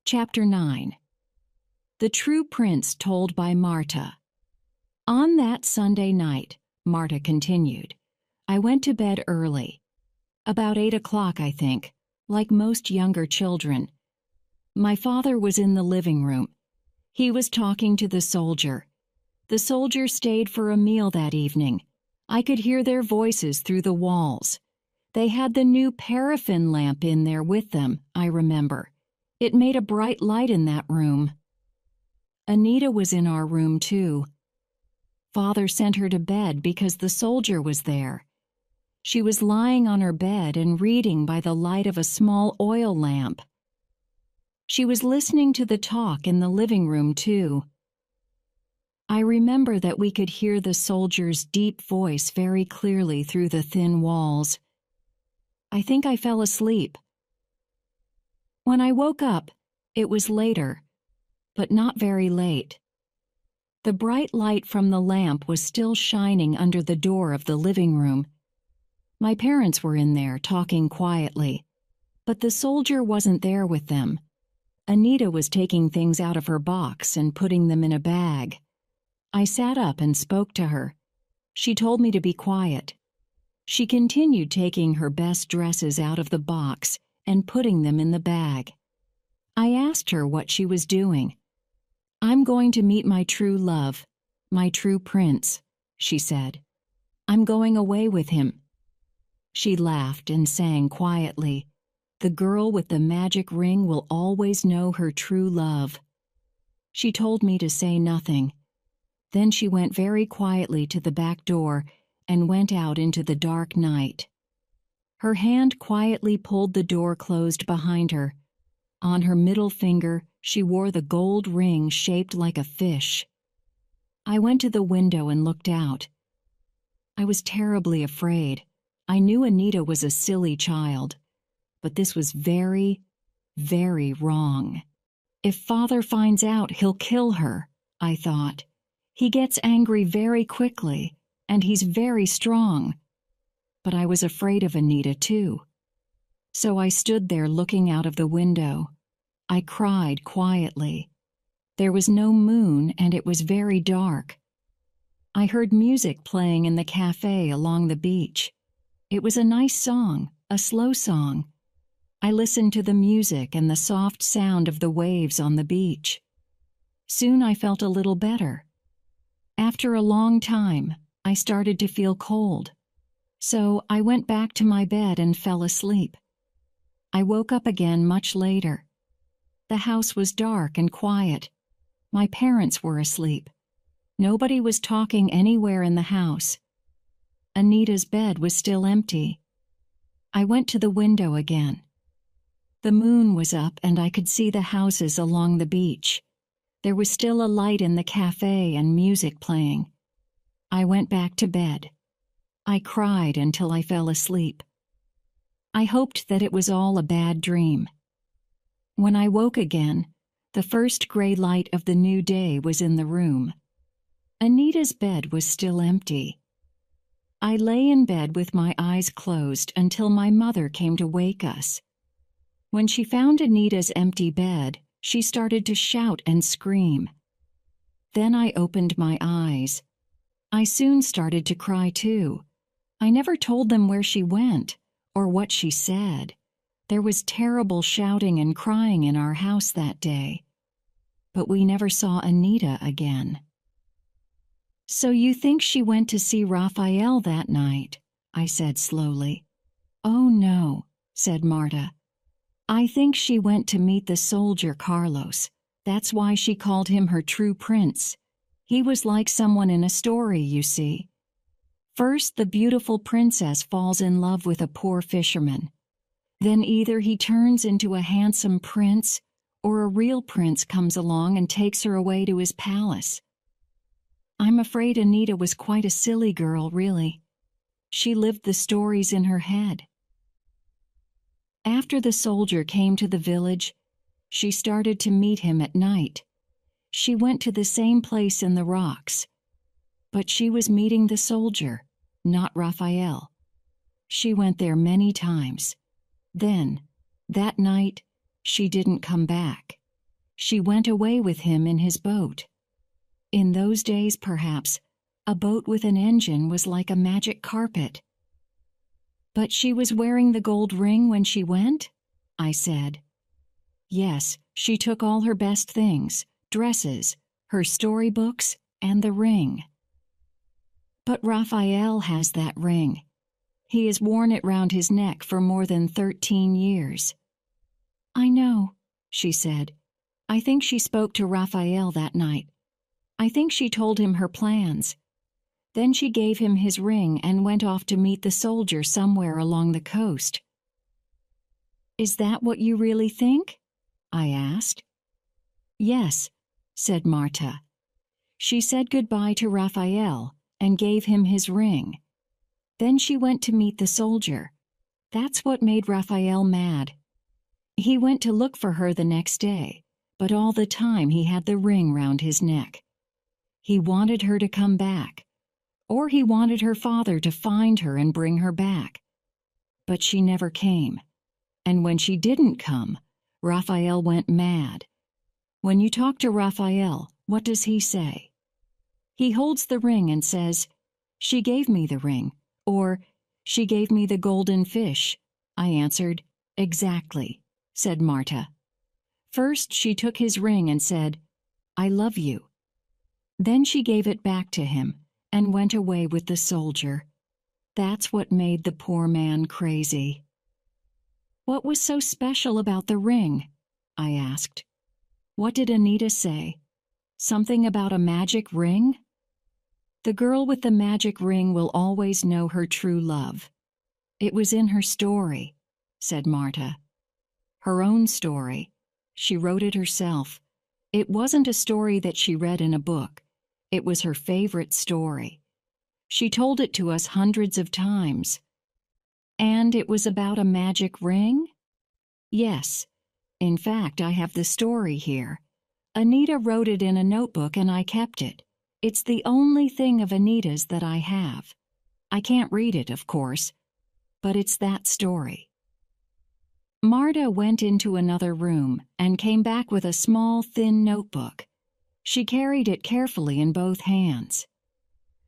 Chapter 9. The True Prince Told by Marta. On that Sunday night, Marta continued, I went to bed early. About 8 o'clock, I think, like most younger children. My father was in the living room. He was talking to the soldier. The soldier stayed for a meal that evening. I could hear their voices through the walls. They had the new paraffin lamp in there with them, I remember. It made a bright light in that room. Anita was in our room, too. Father sent her to bed because the soldier was there. She was lying on her bed and reading by the light of a small oil lamp. She was listening to the talk in the living room, too. I remember that we could hear the soldier's deep voice very clearly through the thin walls. I think I fell asleep. When I woke up, it was later, but not very late. The bright light from the lamp was still shining under the door of the living room. My parents were in there talking quietly, but the soldier wasn't there with them. Anita was taking things out of her box and putting them in a bag. I sat up and spoke to her. She told me to be quiet. She continued taking her best dresses out of the box and putting them in the bag. I asked her what she was doing. I'm going to meet my true love, my true prince, she said. I'm going away with him. She laughed and sang quietly, the girl with the magic ring will always know her true love. She told me to say nothing. Then she went very quietly to the back door and went out into the dark night. Her hand quietly pulled the door closed behind her. On her middle finger, she wore the gold ring shaped like a fish. I went to the window and looked out. I was terribly afraid. I knew Anita was a silly child, but this was very, very wrong. If Father finds out, he'll kill her, I thought. He gets angry very quickly, and he's very strong. But I was afraid of Anita, too. So I stood there looking out of the window. I cried quietly. There was no moon, and it was very dark. I heard music playing in the cafe along the beach. It was a nice song, a slow song. I listened to the music and the soft sound of the waves on the beach. Soon I felt a little better. After a long time, I started to feel cold. So I went back to my bed and fell asleep. I woke up again much later. The house was dark and quiet. My parents were asleep. Nobody was talking anywhere in the house. Anita's bed was still empty. I went to the window again. The moon was up and I could see the houses along the beach. There was still a light in the cafe and music playing. I went back to bed. I cried until I fell asleep. I hoped that it was all a bad dream. When I woke again, the first gray light of the new day was in the room. Anita's bed was still empty. I lay in bed with my eyes closed until my mother came to wake us. When she found Anita's empty bed, she started to shout and scream. Then I opened my eyes. I soon started to cry too. I never told them where she went or what she said. There was terrible shouting and crying in our house that day. But we never saw Anita again. So you think she went to see Rafael that night? I said slowly. Oh no, said Marta. I think she went to meet the soldier Carlos. That's why she called him her true prince. He was like someone in a story, you see. First, the beautiful princess falls in love with a poor fisherman. Then either he turns into a handsome prince, or a real prince comes along and takes her away to his palace. I'm afraid Anita was quite a silly girl, really. She lived the stories in her head. After the soldier came to the village, she started to meet him at night. She went to the same place in the rocks. But she was meeting the soldier, not Rafael. She went there many times. Then, that night, she didn't come back. She went away with him in his boat. In those days, perhaps, a boat with an engine was like a magic carpet. But she was wearing the gold ring when she went? I said. Yes, she took all her best things, dresses, her storybooks, and the ring. But Rafael has that ring. He has worn it round his neck for more than 13 years. I know, she said. I think she spoke to Rafael that night. I think she told him her plans. Then she gave him his ring and went off to meet the soldier somewhere along the coast. Is that what you really think? I asked. Yes, said Marta. She said goodbye to Rafael and gave him his ring. Then she went to meet the soldier. That's what made Rafael mad. He went to look for her the next day, but all the time he had the ring round his neck. He wanted her to come back, or he wanted her father to find her and bring her back. But she never came, and when she didn't come, Rafael went mad. When you talk to Rafael, what does he say? He holds the ring and says, "She gave me the ring," or "She gave me the golden fish." I answered, "Exactly," said Marta. First she took his ring and said, "I love you." Then she gave it back to him and went away with the soldier. That's what made the poor man crazy. What was so special about the ring? I asked. What did Anita say? Something about a magic ring? The girl with the magic ring will always know her true love. It was in her story, said Marta. Her own story. She wrote it herself. It wasn't a story that she read in a book. It was her favorite story. She told it to us hundreds of times. And it was about a magic ring? Yes. In fact, I have the story here. Anita wrote it in a notebook and I kept it. It's the only thing of Anita's that I have. I can't read it, of course, but it's that story. Marta went into another room and came back with a small, thin notebook. She carried it carefully in both hands.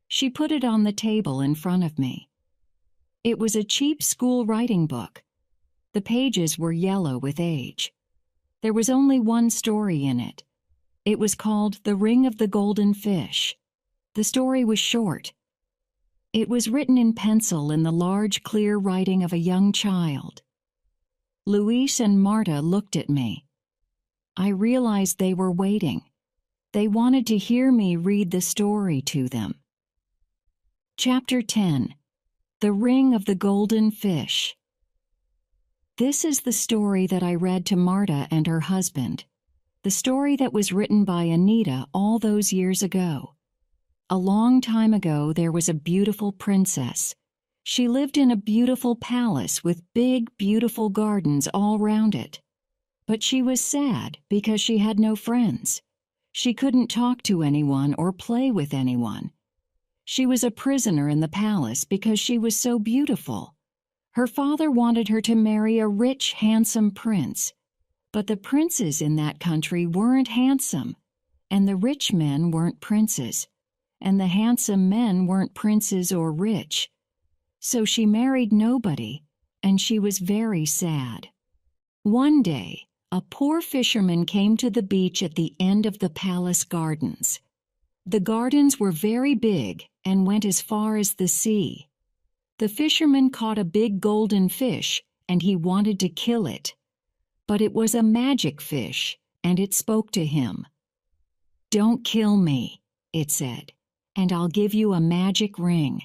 She put it on the table in front of me. It was a cheap school writing book. The pages were yellow with age. There was only one story in it. It was called The Ring of the Golden Fish. The story was short. It was written in pencil in the large, clear writing of a young child. Luis and Marta looked at me. I realized they were waiting. They wanted to hear me read the story to them. Chapter 10. The Ring of the Golden Fish. This is the story that I read to Marta and her husband. The story that was written by Anita all those years ago. A long time ago, there was a beautiful princess. She lived in a beautiful palace with big, beautiful gardens all round it. But she was sad because she had no friends. She couldn't talk to anyone or play with anyone. She was a prisoner in the palace because she was so beautiful. Her father wanted her to marry a rich, handsome prince. But the princes in that country weren't handsome, and the rich men weren't princes, and the handsome men weren't princes or rich. So she married nobody, and she was very sad. One day, a poor fisherman came to the beach at the end of the palace gardens. The gardens were very big and went as far as the sea. The fisherman caught a big golden fish, and he wanted to kill it. But it was a magic fish, and it spoke to him. "Don't kill me," it said, "and I'll give you a magic ring.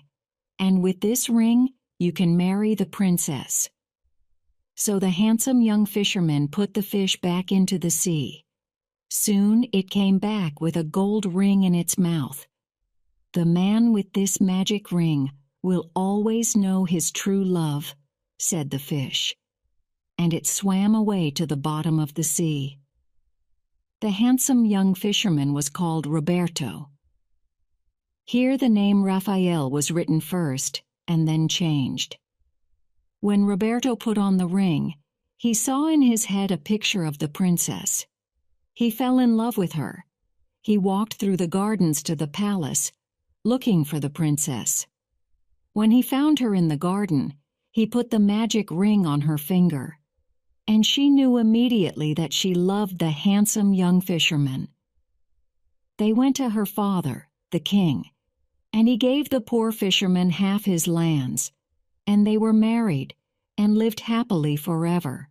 And with this ring, you can marry the princess." So the handsome young fisherman put the fish back into the sea. Soon it came back with a gold ring in its mouth. "The man with this magic ring will always know his true love," said the fish. And it swam away to the bottom of the sea. The handsome young fisherman was called Roberto. Here the name Rafael was written first and then changed. When Roberto put on the ring, he saw in his head a picture of the princess. He fell in love with her. He walked through the gardens to the palace, looking for the princess. When he found her in the garden, he put the magic ring on her finger, and she knew immediately that she loved the handsome young fisherman. They went to her father, the king, and he gave the poor fisherman half his lands, and they were married and lived happily forever.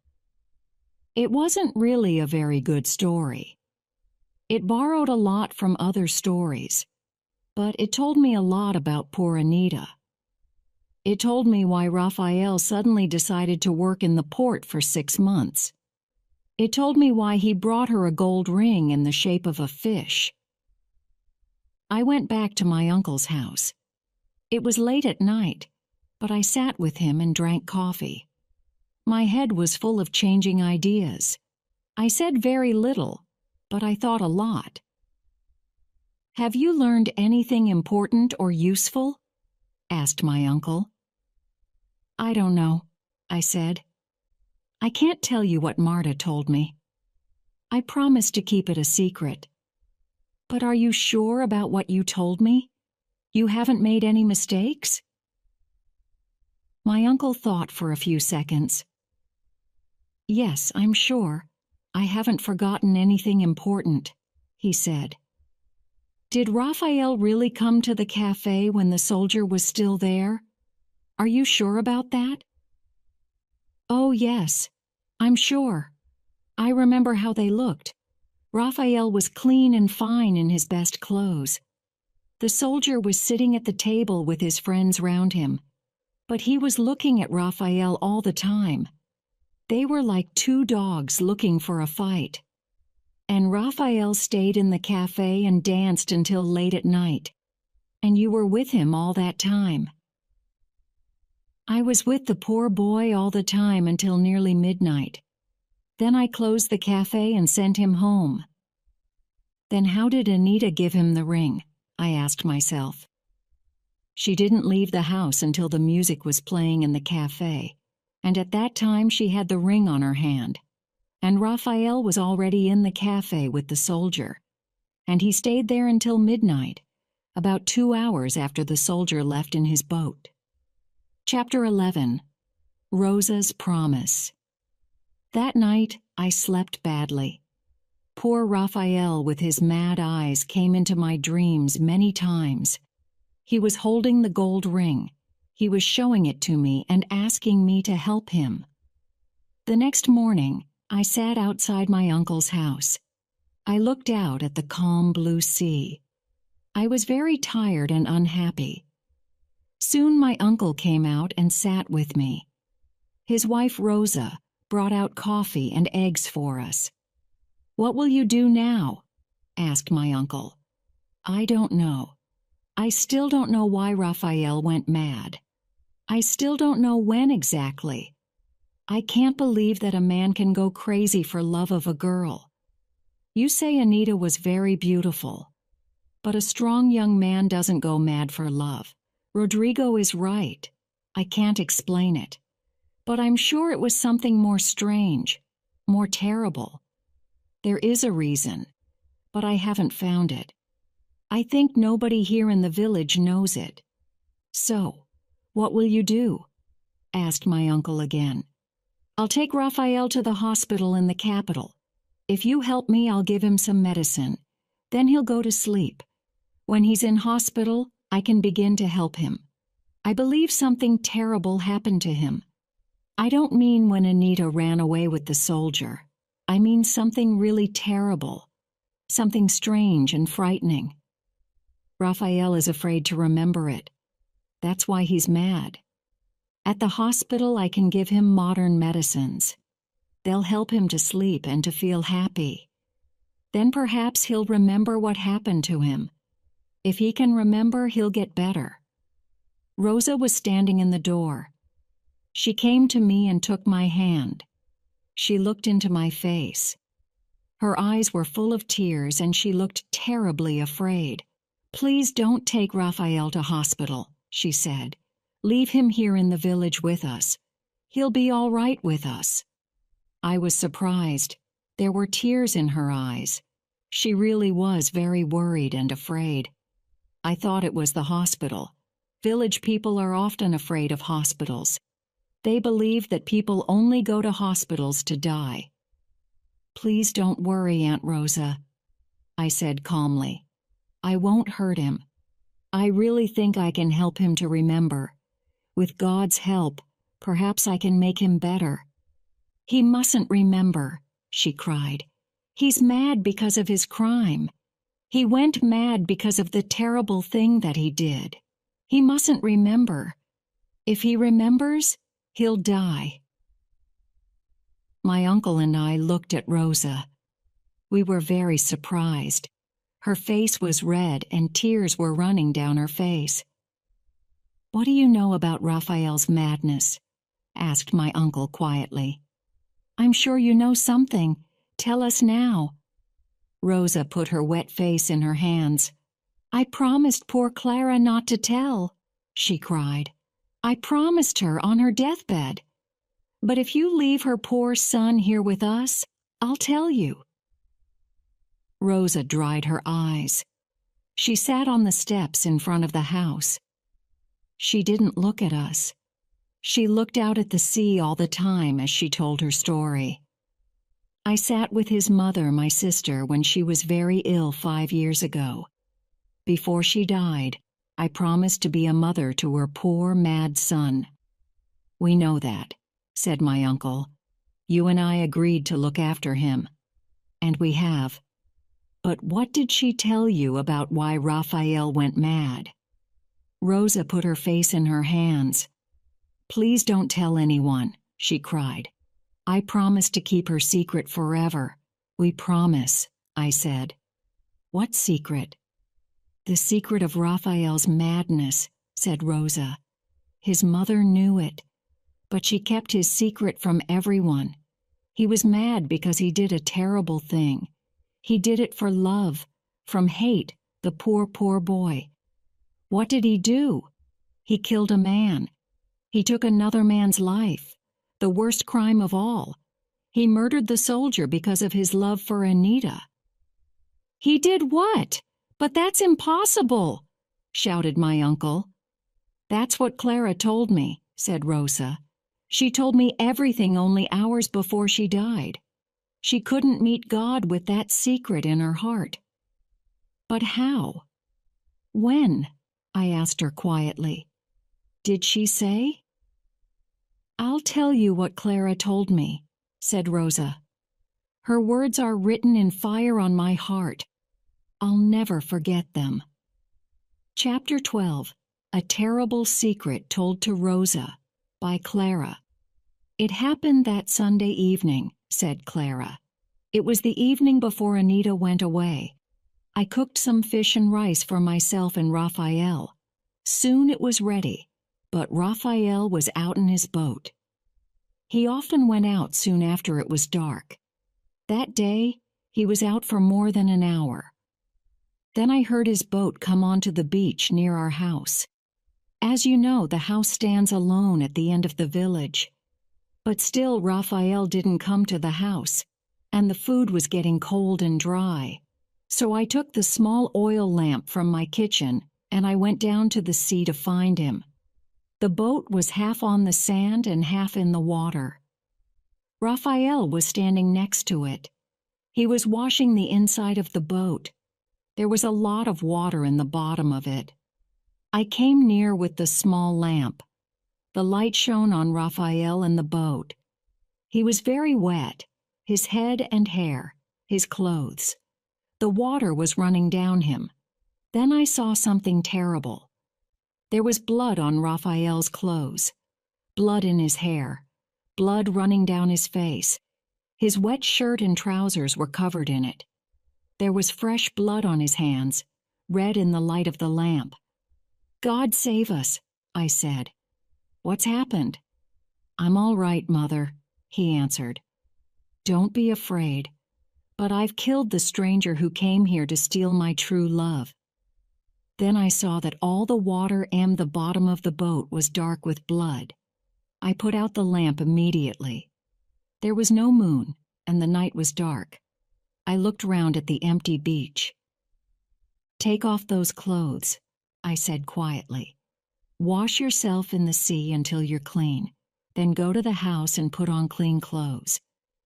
It wasn't really a very good story. It borrowed a lot from other stories, but it told me a lot about poor Anita. It told me why Rafael suddenly decided to work in the port for 6 months. It told me why he brought her a gold ring in the shape of a fish. I went back to my uncle's house. It was late at night, but I sat with him and drank coffee. My head was full of changing ideas. I said very little, but I thought a lot. "Have you learned anything important or useful?" asked my uncle. "I don't know," I said. "I can't tell you what Marta told me. I promised to keep it a secret. But are you sure about what you told me? You haven't made any mistakes?" My uncle thought for a few seconds. "Yes, I'm sure. I haven't forgotten anything important," he said. "Did Rafael really come to the cafe when the soldier was still there? Are you sure about that?" "Oh, yes, I'm sure. I remember how they looked. Rafael was clean and fine in his best clothes. The soldier was sitting at the table with his friends round him, but he was looking at Rafael all the time. They were like two dogs looking for a fight. And Rafael stayed in the cafe and danced until late at night. And you were with him all that time." "I was with the poor boy all the time until nearly midnight. Then I closed the cafe and sent him home." "Then how did Anita give him the ring?" I asked myself. "She didn't leave the house until the music was playing in the cafe, and at that time she had the ring on her hand. And Rafael was already in the cafe with the soldier, and he stayed there until midnight, about 2 hours after the soldier left in his boat." Chapter 11. Rosa's Promise. That night, I slept badly. Poor Rafael with his mad eyes came into my dreams many times. He was holding the gold ring. He was showing it to me and asking me to help him. The next morning, I sat outside my uncle's house. I looked out at the calm blue sea. I was very tired and unhappy. Soon my uncle came out and sat with me. His wife Rosa brought out coffee and eggs for us. "What will you do now?" asked my uncle. "I don't know. I still don't know why Rafael went mad. I still don't know when exactly. I can't believe that a man can go crazy for love of a girl. You say Anita was very beautiful, but a strong young man doesn't go mad for love. Rodrigo is right. I can't explain it. But I'm sure it was something more strange, more terrible. There is a reason, but I haven't found it. I think nobody here in the village knows it. So, what will you do?" asked my uncle again. "I'll take Rafael to the hospital in the capital. If you help me, I'll give him some medicine. Then he'll go to sleep. When he's in hospital, I can begin to help him. I believe something terrible happened to him. I don't mean when Anita ran away with the soldier. I mean something really terrible, something strange and frightening. Rafael is afraid to remember it. That's why he's mad. At the hospital, I can give him modern medicines. They'll help him to sleep and to feel happy. Then perhaps he'll remember what happened to him. If he can remember, he'll get better." Rosa was standing in the door. She came to me and took my hand. She looked into my face. Her eyes were full of tears and she looked terribly afraid. "Please don't take Rafael to hospital," she said. "Leave him here in the village with us. He'll be all right with us." I was surprised. There were tears in her eyes. She really was very worried and afraid. I thought it was the hospital. Village people are often afraid of hospitals. They believe that people only go to hospitals to die. "Please don't worry, Aunt Rosa," I said calmly. "I won't hurt him. I really think I can help him to remember. With God's help, perhaps I can make him better." "He mustn't remember," she cried. "He's mad because of his crime. He went mad because of the terrible thing that he did. He mustn't remember. If he remembers, he'll die." My uncle and I looked at Rosa. We were very surprised. Her face was red and tears were running down her face. "What do you know about Rafael's madness?" asked my uncle quietly. "I'm sure you know something. Tell us now." Rosa put her wet face in her hands. "I promised poor Clara not to tell," she cried. "I promised her on her deathbed. But if you leave her poor son here with us, I'll tell you." Rosa dried her eyes. She sat on the steps in front of the house. She didn't look at us. She looked out at the sea all the time as she told her story. "I sat with his mother, my sister, when she was very ill 5 years ago. Before she died, I promised to be a mother to her poor, mad son." "We know that," said my uncle. "You and I agreed to look after him. And we have. But what did she tell you about why Rafael went mad?" Rosa put her face in her hands. "Please don't tell anyone," she cried. "I promise to keep her secret forever. We promise," I said. "What secret?" "The secret of Rafael's madness," said Rosa. "His mother knew it, but she kept his secret from everyone. He was mad because he did a terrible thing. He did it for love, from hate, the poor, poor boy. What did he do? He killed a man. He took another man's life, the worst crime of all. He murdered the soldier because of his love for Anita." "He did what? But that's impossible!" shouted my uncle. "That's what Clara told me," said Rosa. "She told me everything only hours before she died. She couldn't meet God with that secret in her heart." "But how? When?" I asked her quietly. "Did she say?" "I'll tell you what Clara told me," said Rosa. "Her words are written in fire on my heart. I'll never forget them." Chapter 12. A Terrible Secret Told to Rosa by Clara. "It happened that Sunday evening," said Clara. "It was the evening before Anita went away. I cooked some fish and rice for myself and Rafael. Soon it was ready, but Rafael was out in his boat. He often went out soon after it was dark. That day, he was out for more than an hour. Then I heard his boat come onto the beach near our house. As you know, the house stands alone at the end of the village. But still Rafael didn't come to the house, and the food was getting cold and dry. So I took the small oil lamp from my kitchen and I went down to the sea to find him. The boat was half on the sand and half in the water. Rafael was standing next to it. He was washing the inside of the boat. There was a lot of water in the bottom of it. I came near with the small lamp. The light shone on Rafael and the boat. He was very wet, his head and hair, his clothes. The water was running down him. Then I saw something terrible. There was blood on Rafael's clothes, blood in his hair, blood running down his face. His wet shirt and trousers were covered in it. There was fresh blood on his hands, red in the light of the lamp. "God save us," I said. "What's happened?" "I'm all right, Mother," he answered. "Don't be afraid, but I've killed the stranger who came here to steal my true love." Then I saw that all the water and the bottom of the boat was dark with blood. I put out the lamp immediately. There was no moon, and the night was dark. I looked round at the empty beach. "Take off those clothes," I said quietly. "Wash yourself in the sea until you're clean. Then go to the house and put on clean clothes.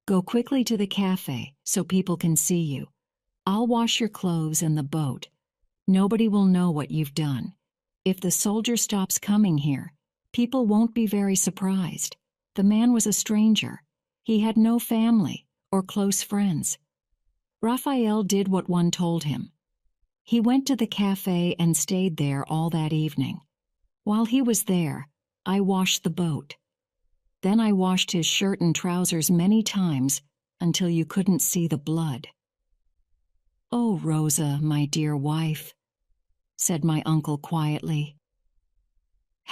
Go quickly to the cafe so people can see you. I'll wash your clothes in the boat. Nobody will know what you've done. If the soldier stops coming here, people won't be very surprised. The man was a stranger. He had no family or close friends." Rafael did what one told him. He went to the cafe and stayed there all that evening. While he was there, I washed the boat. Then I washed his shirt and trousers many times until you couldn't see the blood. "Oh, Rosa, my dear wife," said my uncle quietly.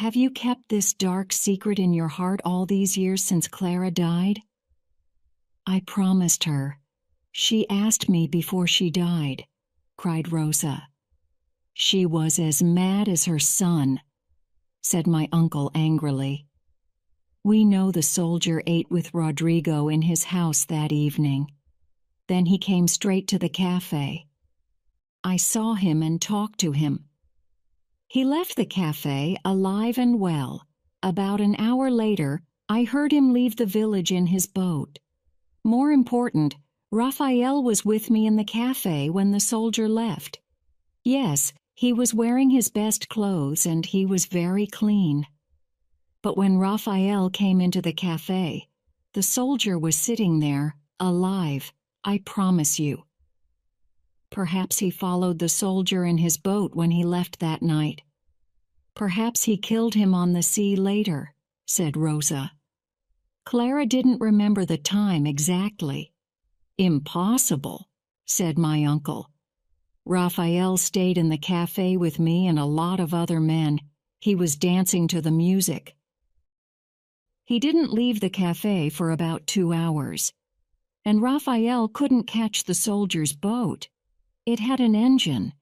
"Have you kept this dark secret in your heart all these years since Clara died?" "I promised her. She asked me before she died," cried Rosa. "She was as mad as her son," said my uncle angrily. "We know the soldier ate with Rodrigo in his house that evening. Then he came straight to the cafe. I saw him and talked to him. He left the cafe alive and well. About an hour later, I heard him leave the village in his boat. More important, Rafael was with me in the cafe when the soldier left. Yes, he was wearing his best clothes and he was very clean. But when Rafael came into the cafe, the soldier was sitting there, alive, I promise you. Perhaps he followed the soldier in his boat when he left that night. Perhaps he killed him on the sea later," said Rosa. Clara didn't remember the time exactly. "Impossible," said my uncle. "Rafael stayed in the cafe with me and a lot of other men. He was dancing to the music. He didn't leave the cafe for about 2 hours. And Rafael couldn't catch the soldier's boat. It had an engine.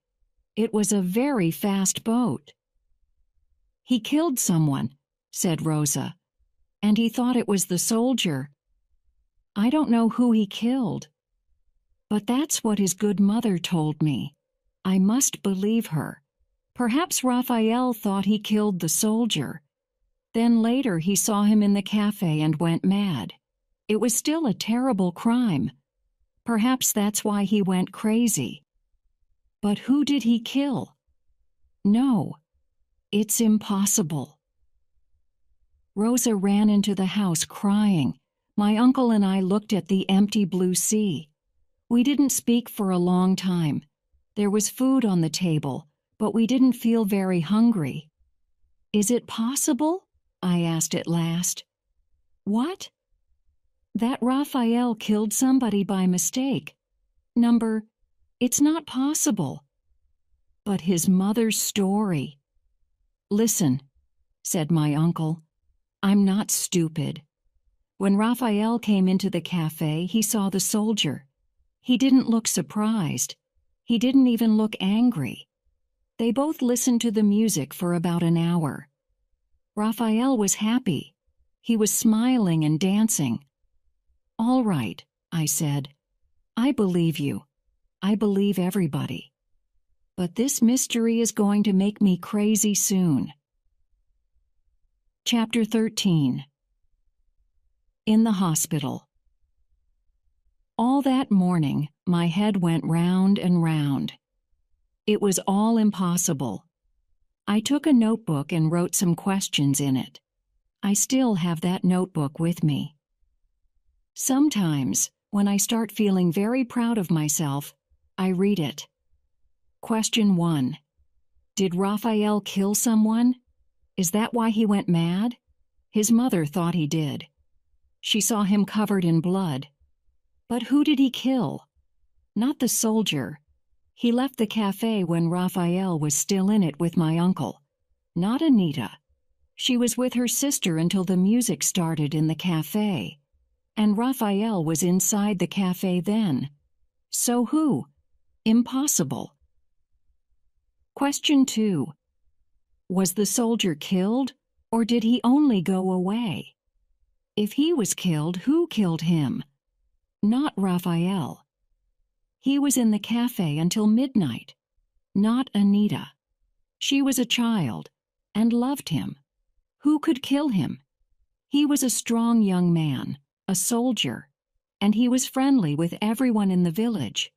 It was a very fast boat." "He killed someone," said Rosa, "and he thought it was the soldier. I don't know who he killed. But that's what his good mother told me. I must believe her. Perhaps Rafael thought he killed the soldier. Then later he saw him in the cafe and went mad. It was still a terrible crime. Perhaps that's why he went crazy. But who did he kill? No, it's impossible." Rosa ran into the house crying. My uncle and I looked at the empty blue sea. We didn't speak for a long time. There was food on the table, but we didn't feel very hungry. "Is it possible?" I asked at last. "What?" "That Rafael killed somebody by mistake. It's not possible." But his mother's story. "Listen," said my uncle. "I'm not stupid. When Rafael came into the cafe, he saw the soldier. He didn't look surprised. He didn't even look angry. They both listened to the music for about an hour. Rafael was happy. He was smiling and dancing. 'All right,' I said. 'I believe you. I believe everybody. But this mystery is going to make me crazy soon.'" Chapter 13. In the hospital. All that morning, my head went round and round. It was all impossible. I took a notebook and wrote some questions in it. I still have that notebook with me. Sometimes, when I start feeling very proud of myself, I read it. Question 1. Did Rafael kill someone? Is that why he went mad? His mother thought he did. She saw him covered in blood. But who did he kill? Not the soldier. He left the cafe when Rafael was still in it with my uncle. Not Anita. She was with her sister until the music started in the cafe. And Rafael was inside the cafe then. So who? Impossible. Question 2. Was the soldier killed, or did he only go away? If he was killed, who killed him? Not Rafael. He was in the cafe until midnight. Not Anita. She was a child and loved him. Who could kill him? He was a strong young man, a soldier, and he was friendly with everyone in the village.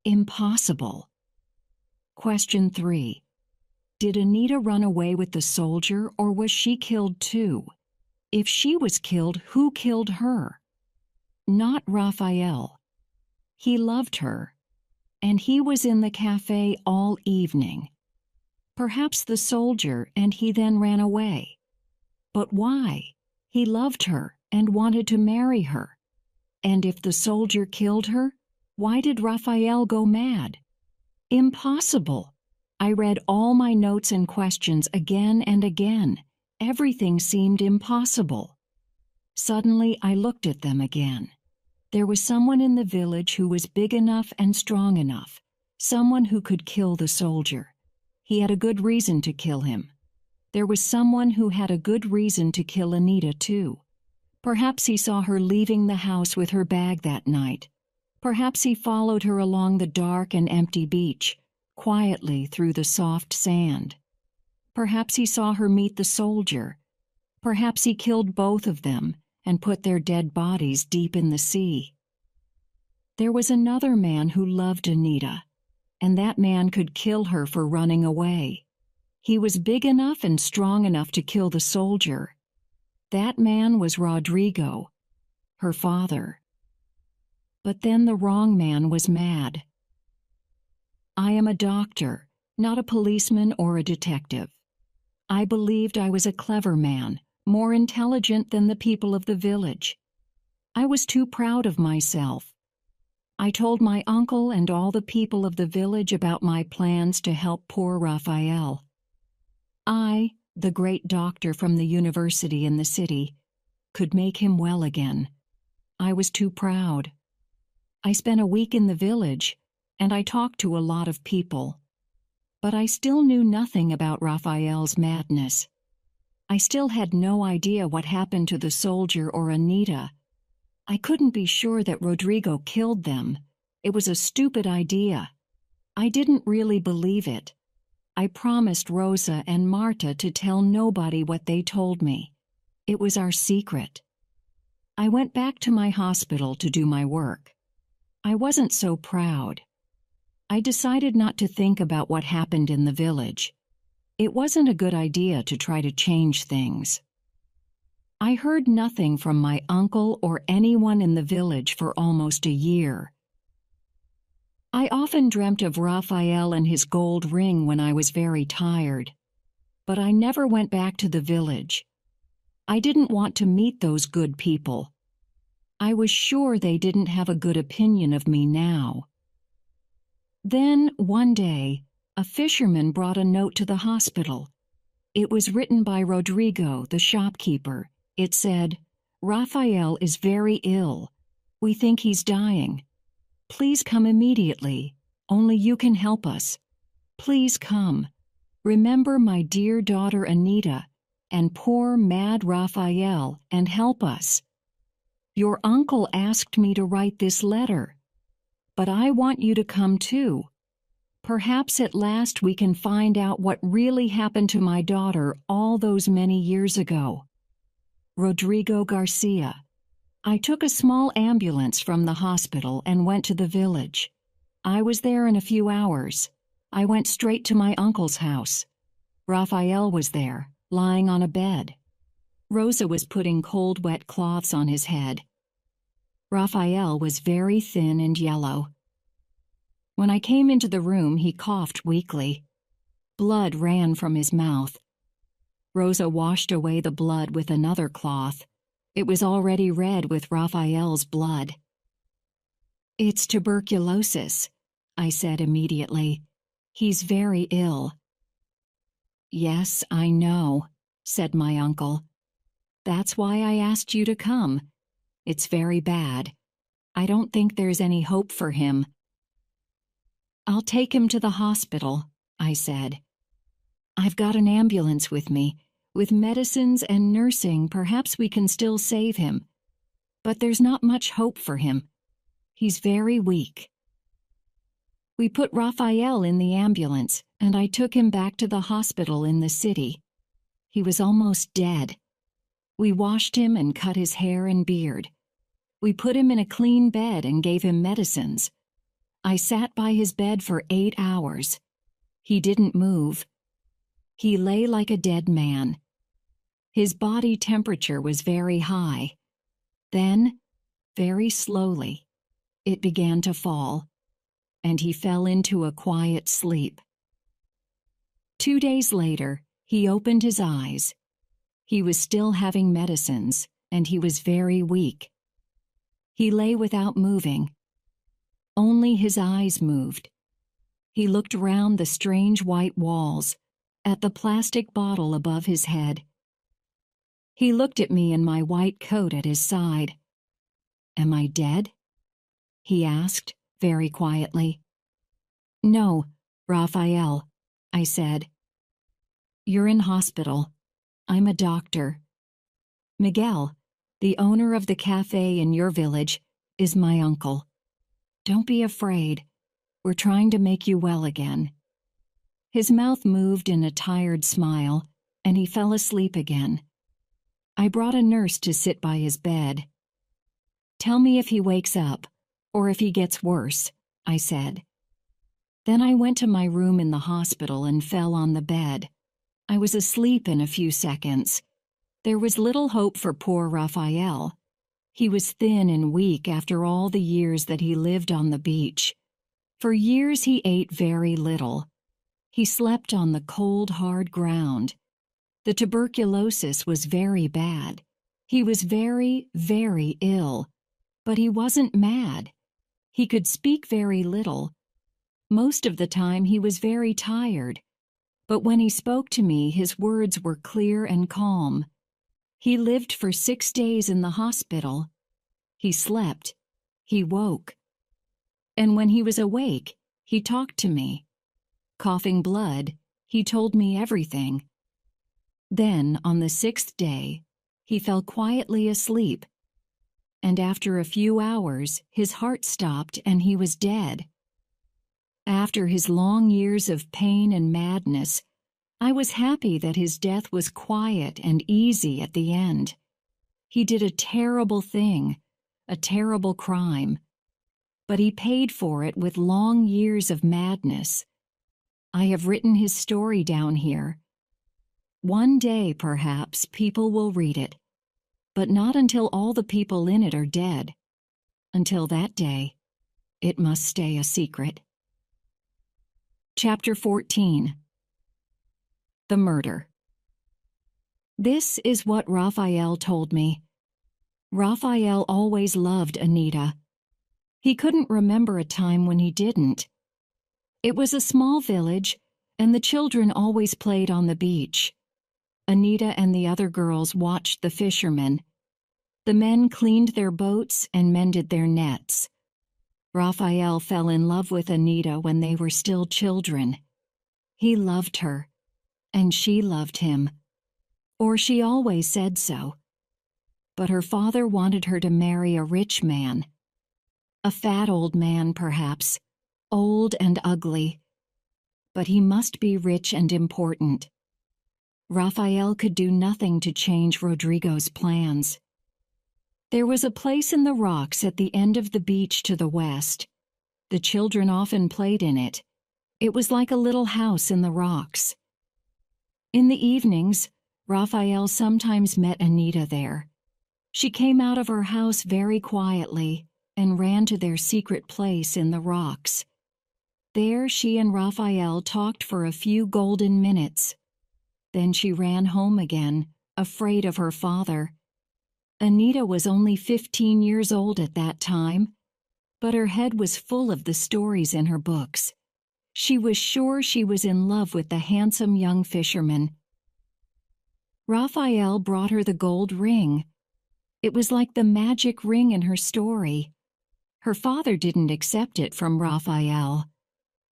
Impossible. Question 3. Did Anita run away with the soldier, or was she killed too? If she was killed, who killed her? Not Rafael. He loved her, and he was in the cafe all evening. Perhaps the soldier, and he then ran away. But why? He loved her and wanted to marry her. And if the soldier killed her, why did Rafael go mad? Impossible. I read all my notes and questions again and again. Everything seemed impossible. Suddenly, I looked at them again. There was someone in the village who was big enough and strong enough, someone who could kill the soldier. He had a good reason to kill him. There was someone who had a good reason to kill Anita, too. Perhaps he saw her leaving the house with her bag that night. Perhaps he followed her along the dark and empty beach, quietly through the soft sand. Perhaps he saw her meet the soldier. Perhaps he killed both of them and put their dead bodies deep in the sea. There was another man who loved Anita, and that man could kill her for running away. He was big enough and strong enough to kill the soldier. That man was Rodrigo, her father. But then the wrong man was mad. I am a doctor, not a policeman or a detective. I believed I was a clever man, more intelligent than the people of the village. I was too proud of myself. I told my uncle and all the people of the village about my plans to help poor Rafael. I, the great doctor from the university in the city, could make him well again. I was too proud. I spent a week in the village, and I talked to a lot of people. But I still knew nothing about Rafael's madness. I still had no idea what happened to the soldier or Anita. I couldn't be sure that Rodrigo killed them. It was a stupid idea. I didn't really believe it. I promised Rosa and Marta to tell nobody what they told me. It was our secret. I went back to my hospital to do my work. I wasn't so proud. I decided not to think about what happened in the village. It wasn't a good idea to try to change things. I heard nothing from my uncle or anyone in the village for almost a year. I often dreamt of Rafael and his gold ring when I was very tired. But I never went back to the village. I didn't want to meet those good people. I was sure they didn't have a good opinion of me now. Then, one day, a fisherman brought a note to the hospital. It was written by Rodrigo, the shopkeeper. It said, "Rafael is very ill. We think he's dying. Please come immediately. Only you can help us. Please come. Remember my dear daughter Anita and poor mad Rafael and help us. Your uncle asked me to write this letter. But I want you to come too. Perhaps at last we can find out what really happened to my daughter all those many years ago. Rodrigo Garcia." I took a small ambulance from the hospital and went to the village. I was there in a few hours. I went straight to my uncle's house. Rafael was there, lying on a bed. Rosa was putting cold, wet cloths on his head. Rafael was very thin and yellow. When I came into the room, he coughed weakly. Blood ran from his mouth. Rosa washed away the blood with another cloth. It was already red with Rafael's blood. "It's tuberculosis," I said immediately. "He's very ill." "Yes, I know," said my uncle. "That's why I asked you to come. It's very bad. I don't think there's any hope for him." "I'll take him to the hospital," I said. "I've got an ambulance with me. With medicines and nursing, perhaps we can still save him. But there's not much hope for him. He's very weak." We put Rafael in the ambulance, and I took him back to the hospital in the city. He was almost dead. We washed him and cut his hair and beard. We put him in a clean bed and gave him medicines. I sat by his bed for 8 hours. He didn't move. He lay like a dead man. His body temperature was very high. Then, very slowly, it began to fall, and he fell into a quiet sleep. 2 days later, he opened his eyes. He was still having medicines, and he was very weak. He lay without moving. Only his eyes moved. He looked round the strange white walls, at the plastic bottle above his head. He looked at me in my white coat at his side. "Am I dead?" he asked, very quietly. "No, Rafael," I said. "You're in hospital. I'm a doctor. Miguel, the owner of the cafe in your village, is my uncle. Don't be afraid. We're trying to make you well again." His mouth moved in a tired smile, and he fell asleep again. I brought a nurse to sit by his bed. "Tell me if he wakes up, or if he gets worse," I said. Then I went to my room in the hospital and fell on the bed. I was asleep in a few seconds. There was little hope for poor Rafael. He was thin and weak after all the years that he lived on the beach. For years he ate very little. He slept on the cold, hard ground. The tuberculosis was very bad. He was very, very ill. But he wasn't mad. He could speak very little. Most of the time he was very tired. But when he spoke to me, his words were clear and calm. He lived for 6 days in the hospital. He slept. He woke. And when he was awake, he talked to me. Coughing blood, he told me everything. Then, on the 6th day, he fell quietly asleep. And after a few hours, his heart stopped and he was dead. After his long years of pain and madness, I was happy that his death was quiet and easy at the end. He did a terrible thing, a terrible crime. But he paid for it with long years of madness. I have written his story down here. One day, perhaps, people will read it, but not until all the people in it are dead. Until that day, it must stay a secret. Chapter 14. The Murder. This is what Rafael told me. Rafael always loved Anita. He couldn't remember a time when he didn't. It was a small village, and the children always played on the beach. Anita and the other girls watched the fishermen. The men cleaned their boats and mended their nets. Rafael fell in love with Anita when they were still children. He loved her, and she loved him. Or she always said so. But her father wanted her to marry a rich man. A fat old man, perhaps, old and ugly. But he must be rich and important. Rafael could do nothing to change Rodrigo's plans. There was a place in the rocks at the end of the beach to the west. The children often played in it. It was like a little house in the rocks. In the evenings, Rafael sometimes met Anita there. She came out of her house very quietly and ran to their secret place in the rocks. There she and Rafael talked for a few golden minutes. Then she ran home again, afraid of her father. Anita was only 15 years old at that time, but her head was full of the stories in her books. She was sure she was in love with the handsome young fisherman. Rafael brought her the gold ring. It was like the magic ring in her story. Her father didn't accept it from Rafael,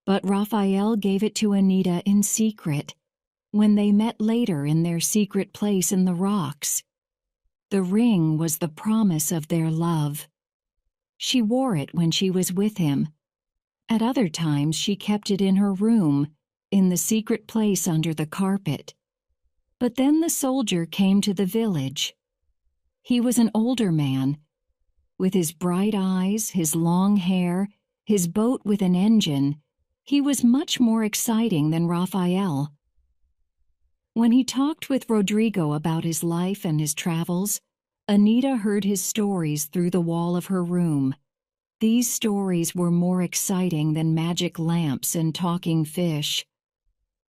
but Rafael gave it to Anita in secret, when they met later in their secret place in the rocks. The ring was the promise of their love. She wore it when she was with him. At other times, she kept it in her room, in the secret place under the carpet. But then the soldier came to the village. He was an older man. With his bright eyes, his long hair, his boat with an engine, he was much more exciting than Rafael. When he talked with Rodrigo about his life and his travels, Anita heard his stories through the wall of her room. These stories were more exciting than magic lamps and talking fish.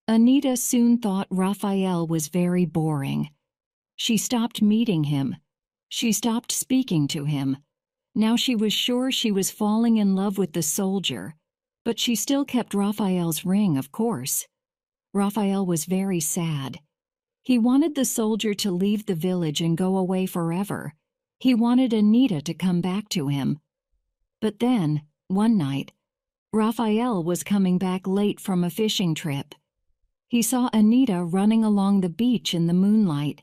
Anita soon thought Rafael was very boring. She stopped meeting him. She stopped speaking to him. Now she was sure she was falling in love with the soldier, but she still kept Rafael's ring, of course. Rafael was very sad. He wanted the soldier to leave the village and go away forever. He wanted Anita to come back to him. But then, one night, Rafael was coming back late from a fishing trip. He saw Anita running along the beach in the moonlight.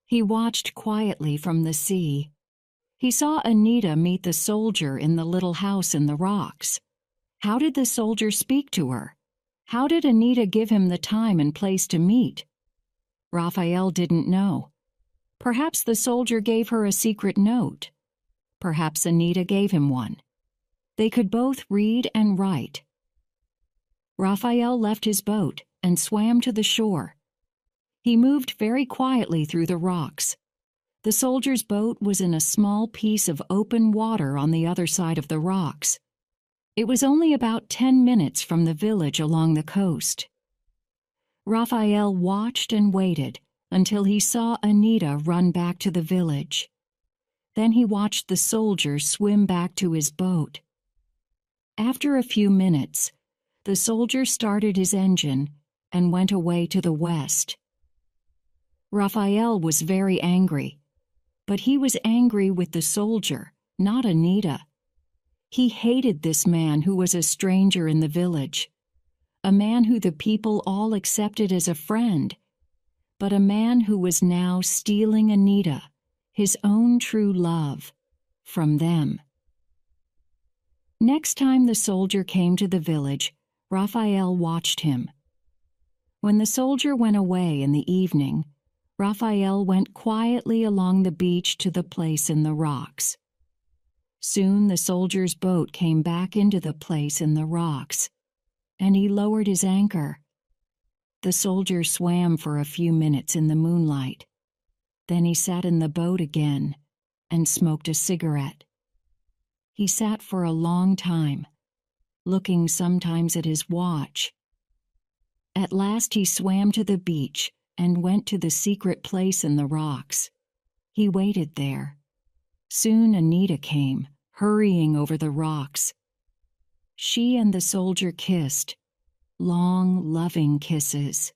He watched quietly from the sea. He saw Anita meet the soldier in the little house in the rocks. How did the soldier speak to her? How did Anita give him the time and place to meet? Rafael didn't know. Perhaps the soldier gave her a secret note. Perhaps Anita gave him one. They could both read and write. Rafael left his boat and swam to the shore. He moved very quietly through the rocks. The soldier's boat was in a small piece of open water on the other side of the rocks. It was only about 10 minutes from the village along the coast. Rafael watched and waited until he saw Anita run back to the village. Then he watched the soldier swim back to his boat. After a few minutes, the soldier started his engine and went away to the west. Rafael was very angry, but he was angry with the soldier, not Anita. He hated this man who was a stranger in the village, a man who the people all accepted as a friend, but a man who was now stealing Anita, his own true love, from them. Next time the soldier came to the village, Rafael watched him. When the soldier went away in the evening, Rafael went quietly along the beach to the place in the rocks. Soon the soldier's boat came back into the place in the rocks, and he lowered his anchor. The soldier swam for a few minutes in the moonlight. Then he sat in the boat again and smoked a cigarette. He sat for a long time, looking sometimes at his watch. At last he swam to the beach and went to the secret place in the rocks. He waited there. Soon Anita came, hurrying over the rocks. She and the soldier kissed, long, loving kisses.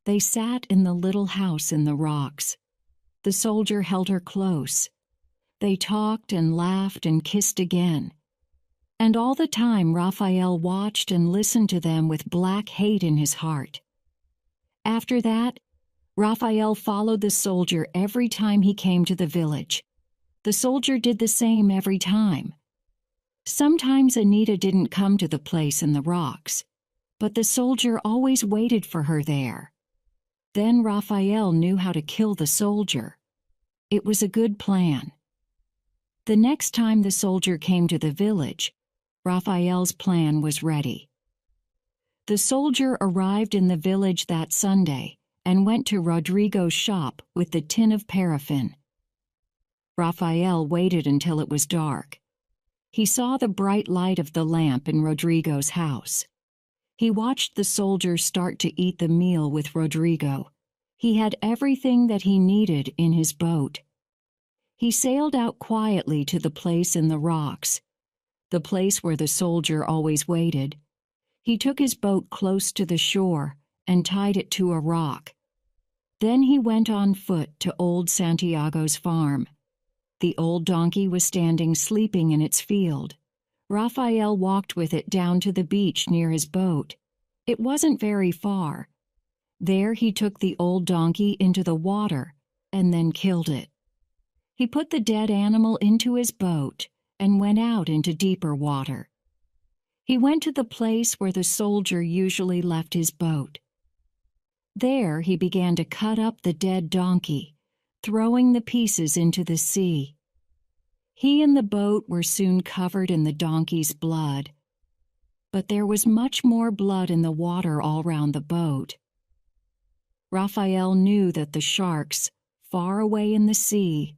They sat in the little house in the rocks. The soldier held her close. They talked and laughed and kissed again. And all the time Rafael watched and listened to them with black hate in his heart. After that, Rafael followed the soldier every time he came to the village. The soldier did the same every time. Sometimes Anita didn't come to the place in the rocks, but the soldier always waited for her there. Then Rafael knew how to kill the soldier. It was a good plan. The next time the soldier came to the village, Rafael's plan was ready. The soldier arrived in the village that Sunday and went to Rodrigo's shop with the tin of paraffin. Rafael waited until it was dark. He saw the bright light of the lamp in Rodrigo's house. He watched the soldier start to eat the meal with Rodrigo. He had everything that he needed in his boat. He sailed out quietly to the place in the rocks, the place where the soldier always waited. He took his boat close to the shore and tied it to a rock. Then he went on foot to old Santiago's farm. The old donkey was standing sleeping in its field. Rafael walked with it down to the beach near his boat. It wasn't very far. There he took the old donkey into the water and then killed it. He put the dead animal into his boat and went out into deeper water. He went to the place where the soldier usually left his boat. There he began to cut up the dead donkey, throwing the pieces into the sea. He and the boat were soon covered in the donkey's blood, but there was much more blood in the water all round the boat. Rafael knew that the sharks, far away in the sea,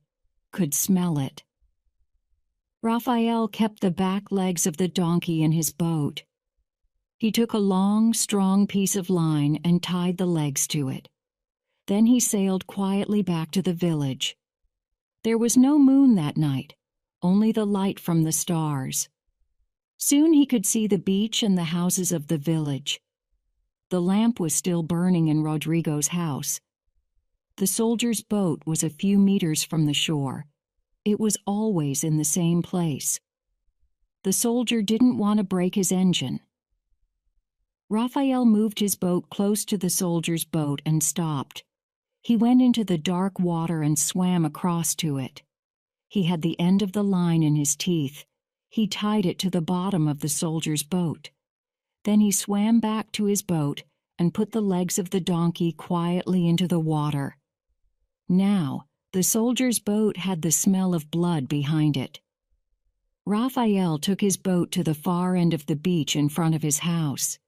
could smell it. Rafael kept the back legs of the donkey in his boat. He took a long, strong piece of line and tied the legs to it. Then he sailed quietly back to the village. There was no moon that night, only the light from the stars. Soon he could see the beach and the houses of the village. The lamp was still burning in Rodrigo's house. The soldier's boat was a few meters from the shore. It was always in the same place. The soldier didn't want to break his engine. Rafael moved his boat close to the soldier's boat and stopped. He went into the dark water and swam across to it. He had the end of the line in his teeth. He tied it to the bottom of the soldier's boat. Then he swam back to his boat and put the legs of the donkey quietly into the water. Now, the soldier's boat had the smell of blood behind it. Rafael took his boat to the far end of the beach in front of his house.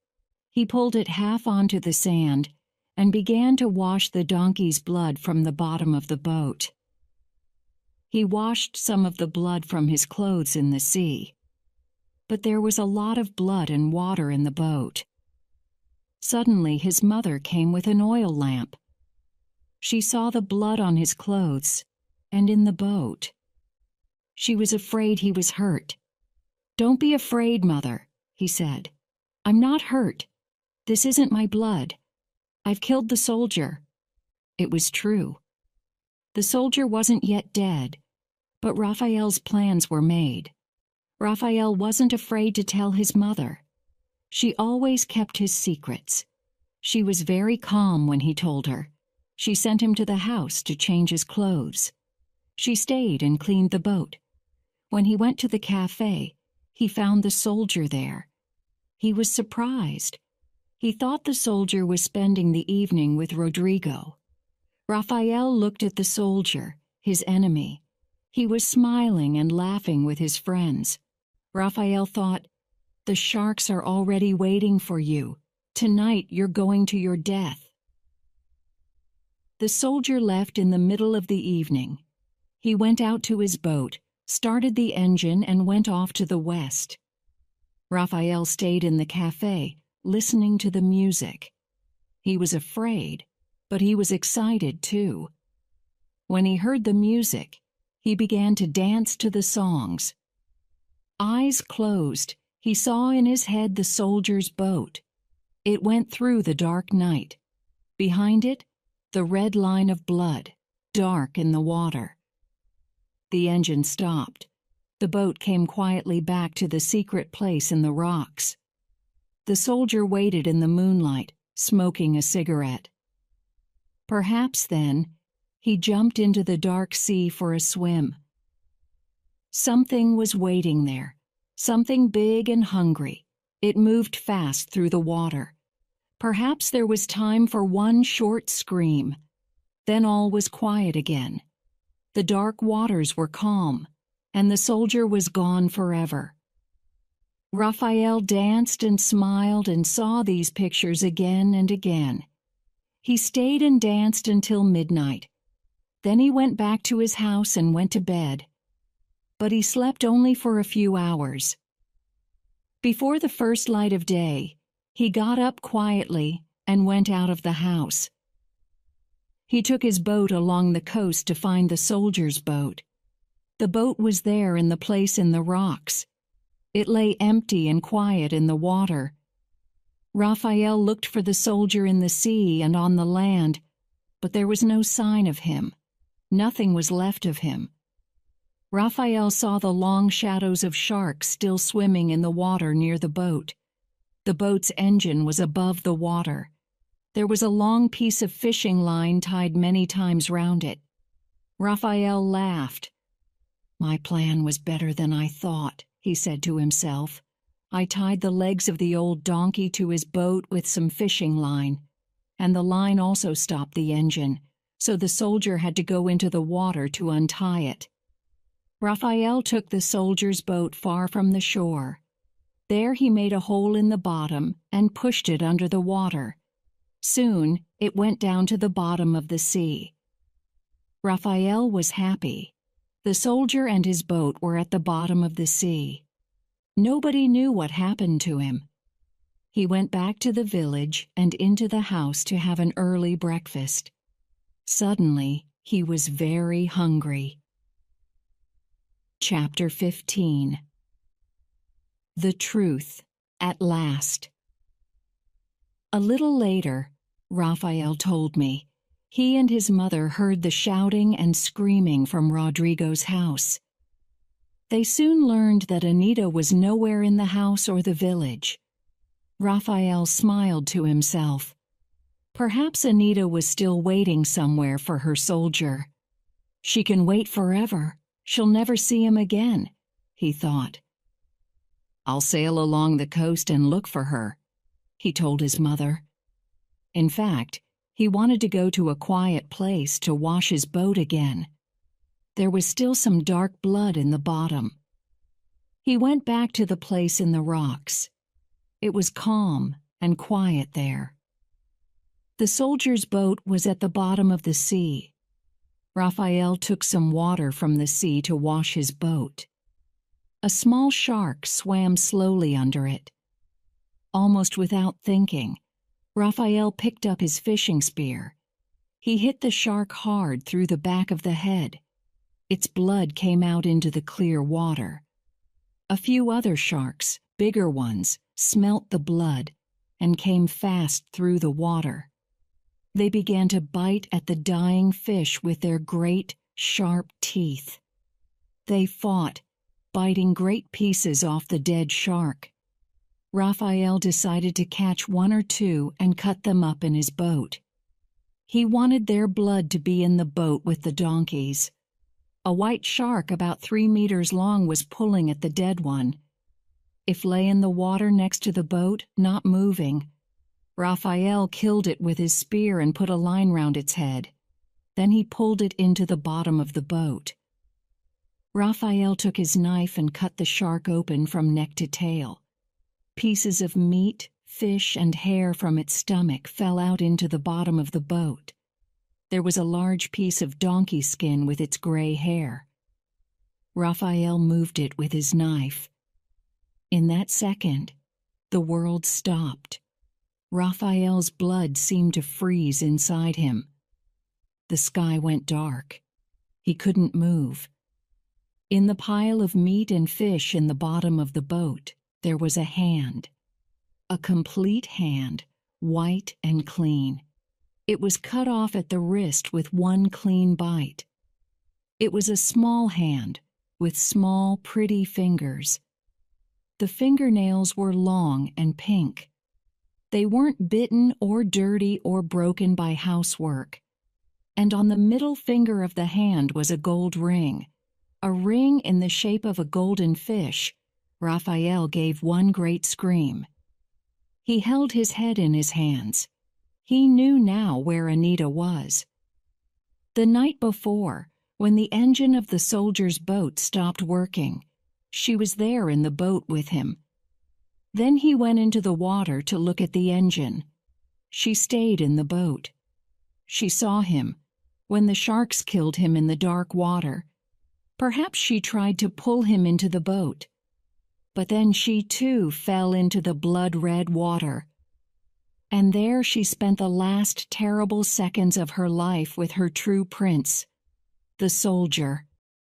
He pulled it half onto the sand and began to wash the donkey's blood from the bottom of the boat. He washed some of the blood from his clothes in the sea. But there was a lot of blood and water in the boat. Suddenly his mother came with an oil lamp. She saw the blood on his clothes and in the boat. She was afraid he was hurt. "Don't be afraid, Mother," he said. "I'm not hurt. This isn't my blood. I've killed the soldier." It was true. The soldier wasn't yet dead, but Rafael's plans were made. Rafael wasn't afraid to tell his mother. She always kept his secrets. She was very calm when he told her. She sent him to the house to change his clothes. She stayed and cleaned the boat. When he went to the cafe, he found the soldier there. He was surprised. He thought the soldier was spending the evening with Rodrigo. Rafael looked at the soldier, his enemy. He was smiling and laughing with his friends. Rafael thought, "The sharks are already waiting for you. Tonight you're going to your death." The soldier left in the middle of the evening. He went out to his boat, started the engine, and went off to the west. Rafael stayed in the cafe, listening to the music. He was afraid, but he was excited too. When he heard the music, he began to dance to the songs. Eyes closed, he saw in his head the soldier's boat. It went through the dark night. Behind it, the red line of blood, dark in the water. The engine stopped. The boat came quietly back to the secret place in the rocks. The soldier waited in the moonlight, smoking a cigarette. Perhaps then, he jumped into the dark sea for a swim. Something was waiting there, something big and hungry. It moved fast through the water. Perhaps there was time for one short scream. Then all was quiet again. The dark waters were calm, and the soldier was gone forever. Rafael danced and smiled and saw these pictures again and again. He stayed and danced until midnight. Then he went back to his house and went to bed. But he slept only for a few hours. Before the first light of day, he got up quietly and went out of the house. He took his boat along the coast to find the soldier's boat. The boat was there in the place in the rocks. It lay empty and quiet in the water. Rafael looked for the soldier in the sea and on the land, but there was no sign of him. Nothing was left of him. Rafael saw the long shadows of sharks still swimming in the water near the boat. The boat's engine was above the water. There was a long piece of fishing line tied many times round it. Rafael laughed. My plan was better than I thought, he said to himself. I tied the legs of the old donkey to his boat with some fishing line, and the line also stopped the engine, so the soldier had to go into the water to untie it. Rafael took the soldier's boat far from the shore. There he made a hole in the bottom and pushed it under the water. Soon it went down to the bottom of the sea. Rafael was happy. The soldier and his boat were at the bottom of the sea. Nobody knew what happened to him. He went back to the village and into the house to have an early breakfast. Suddenly, he was very hungry. Chapter 15. The Truth, at Last. A little later, Rafael told me, he and his mother heard the shouting and screaming from Rodrigo's house. They soon learned that Anita was nowhere in the house or the village. Rafael smiled to himself. Perhaps Anita was still waiting somewhere for her soldier. She can wait forever. She'll never see him again, he thought. I'll sail along the coast and look for her, he told his mother. In fact, he wanted to go to a quiet place to wash his boat again. There was still some dark blood in the bottom. He went back to the place in the rocks. It was calm and quiet there. The soldier's boat was at the bottom of the sea. Rafael took some water from the sea to wash his boat. A small shark swam slowly under it. Almost without thinking, Rafael picked up his fishing spear. He hit the shark hard through the back of the head. Its blood came out into the clear water. A few other sharks, bigger ones, smelt the blood and came fast through the water. They began to bite at the dying fish with their great, sharp teeth. They fought, biting great pieces off the dead shark. Rafael decided to catch one or two and cut them up in his boat. He wanted their blood to be in the boat with the donkeys. A white shark about 3 meters long was pulling at the dead one. It lay in the water next to the boat, not moving. Rafael killed it with his spear and put a line round its head. Then he pulled it into the bottom of the boat. Rafael took his knife and cut the shark open from neck to tail. Pieces of meat, fish, and hair from its stomach fell out into the bottom of the boat. There was a large piece of donkey skin with its gray hair. Rafael moved it with his knife. In that second, the world stopped. Rafael's blood seemed to freeze inside him. The sky went dark. He couldn't move. In the pile of meat and fish in the bottom of the boat, there was a hand. A complete hand, white and clean. It was cut off at the wrist with one clean bite. It was a small hand with small, pretty fingers. The fingernails were long and pink. They weren't bitten or dirty or broken by housework. And on the middle finger of the hand was a gold ring. A ring in the shape of a golden fish. Rafael gave one great scream. He held his head in his hands. He knew now where Anita was. The night before, when the engine of the soldier's boat stopped working, she was there in the boat with him. Then he went into the water to look at the engine. She stayed in the boat. She saw him when the sharks killed him in the dark water. Perhaps she tried to pull him into the boat. But then she too fell into the blood-red water. And there she spent the last terrible seconds of her life with her true prince, the soldier.